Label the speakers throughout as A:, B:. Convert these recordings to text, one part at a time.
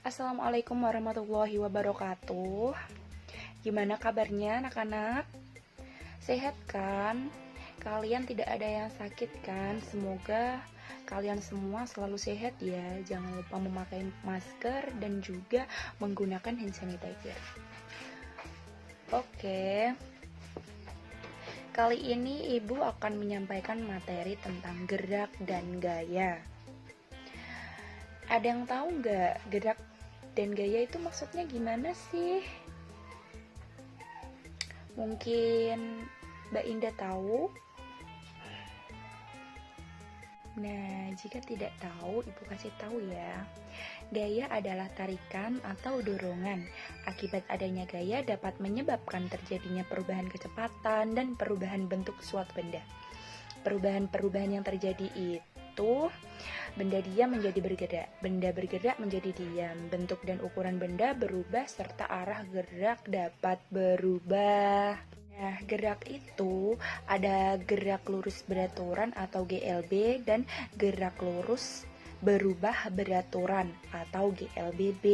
A: Assalamualaikum warahmatullahi wabarakatuh. Gimana kabarnya anak-anak? Sehat kan? Kalian tidak ada yang sakit kan? Semoga kalian semua selalu sehat ya. Jangan lupa memakai masker dan juga menggunakan hand sanitizer. Oke. Kali ini Ibu akan menyampaikan materi tentang gerak dan gaya. Ada yang tahu nggak gerak dan gaya itu maksudnya gimana sih? Mungkin Mbak Indah tahu? Nah, jika tidak tahu, Ibu kasih tahu ya. Gaya adalah tarikan atau dorongan. Akibat adanya gaya dapat menyebabkan terjadinya perubahan kecepatan dan perubahan bentuk suatu benda. Perubahan-perubahan yang terjadi itu benda diam menjadi bergerak, benda bergerak menjadi diam, bentuk dan ukuran benda berubah serta arah gerak dapat berubah. Nah, gerak itu ada gerak lurus beraturan atau GLB dan gerak lurus berubah beraturan atau GLBB.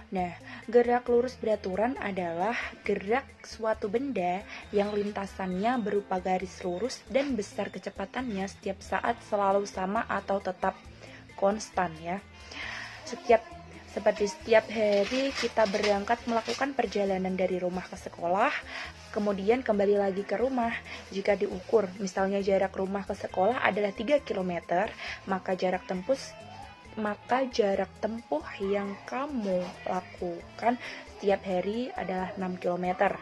A: Nah, gerak lurus beraturan adalah gerak suatu benda yang lintasannya berupa garis lurus dan besar kecepatannya setiap saat selalu sama atau tetap konstan ya. Seperti setiap hari kita berangkat melakukan perjalanan dari rumah ke sekolah, kemudian kembali lagi ke rumah. Jika diukur, misalnya jarak rumah ke sekolah adalah 3 km, maka jarak tempuh yang kamu lakukan setiap hari adalah 6 km.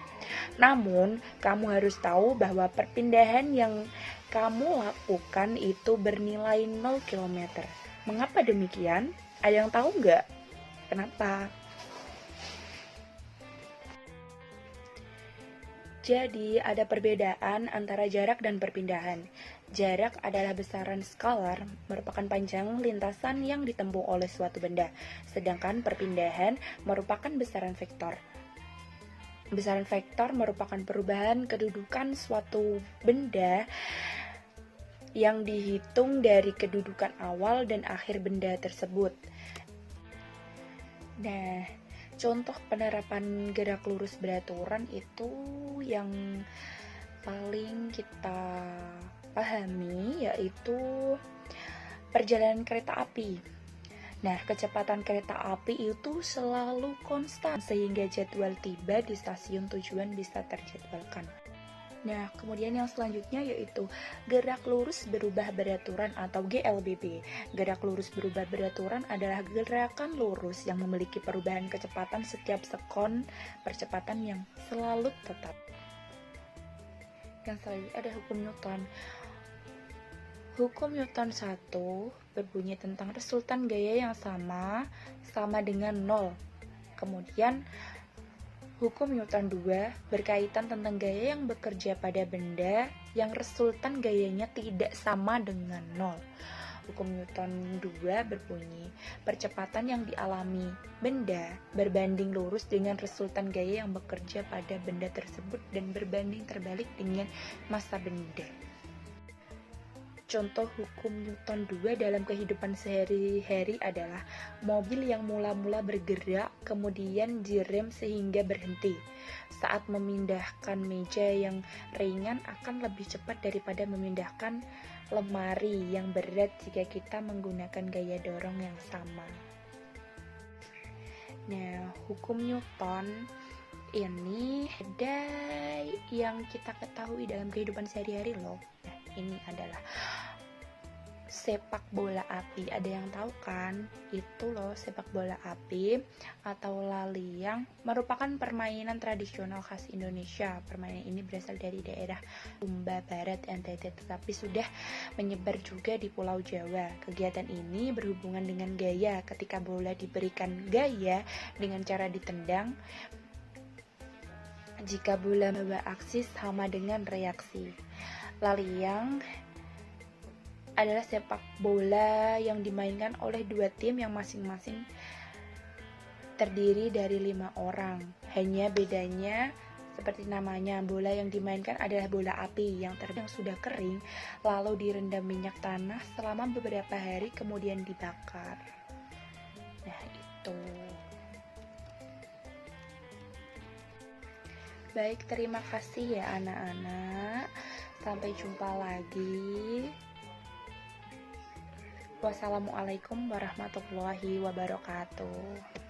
A: Namun, kamu harus tahu bahwa perpindahan yang kamu lakukan itu bernilai 0 km. Mengapa demikian? Ada yang tahu nggak? Kenapa? Jadi, ada perbedaan antara jarak dan perpindahan. Jarak adalah besaran skalar, merupakan panjang lintasan yang ditempuh oleh suatu benda. Sedangkan perpindahan merupakan besaran vektor. Besaran vektor merupakan perubahan kedudukan suatu benda yang dihitung dari kedudukan awal dan akhir benda tersebut. Nah, contoh penerapan gerak lurus beraturan itu yang paling kita pahami yaitu perjalanan kereta api. Nah, kecepatan kereta api itu selalu konstan sehingga jadwal tiba di stasiun tujuan bisa terjadwalkan. Nah, kemudian yang selanjutnya yaitu gerak lurus berubah beraturan atau GLBB. Gerak lurus berubah beraturan adalah gerakan lurus yang memiliki perubahan kecepatan setiap sekon percepatan yang selalu tetap. Yang selanjutnya ada hukum Newton. Hukum Newton 1 berbunyi tentang resultan gaya yang sama dengan 0. Kemudian hukum Newton 2 berkaitan tentang gaya yang bekerja pada benda yang resultan gayanya tidak sama dengan 0. Hukum Newton 2 berbunyi, percepatan yang dialami benda berbanding lurus dengan resultan gaya yang bekerja pada benda tersebut dan berbanding terbalik dengan massa benda. Contoh hukum Newton 2 dalam kehidupan sehari-hari adalah mobil yang mula-mula bergerak kemudian direm sehingga berhenti. Saat memindahkan meja yang ringan akan lebih cepat daripada memindahkan lemari yang berat jika kita menggunakan gaya dorong yang sama. Nah, hukum Newton ini ada yang kita ketahui dalam kehidupan sehari-hari loh. Nah, ini adalah sepak bola api. Ada yang tahu kan? Itu loh sepak bola api atau laliang merupakan permainan tradisional khas Indonesia. Permainan ini berasal dari daerah Sumba Barat NTT tetapi sudah menyebar juga di Pulau Jawa. Kegiatan ini berhubungan dengan gaya. Ketika bola diberikan gaya dengan cara ditendang, jika bola membawa aksi sama dengan reaksi. Laliang adalah sepak bola yang dimainkan oleh dua tim yang masing-masing terdiri dari 5 orang. Hanya bedanya seperti namanya, bola yang dimainkan adalah bola api yang sudah kering lalu direndam minyak tanah selama beberapa hari kemudian dibakar. Nah, Baik, terima kasih ya anak-anak. Sampai jumpa lagi. Wassalamualaikum warahmatullahi wabarakatuh.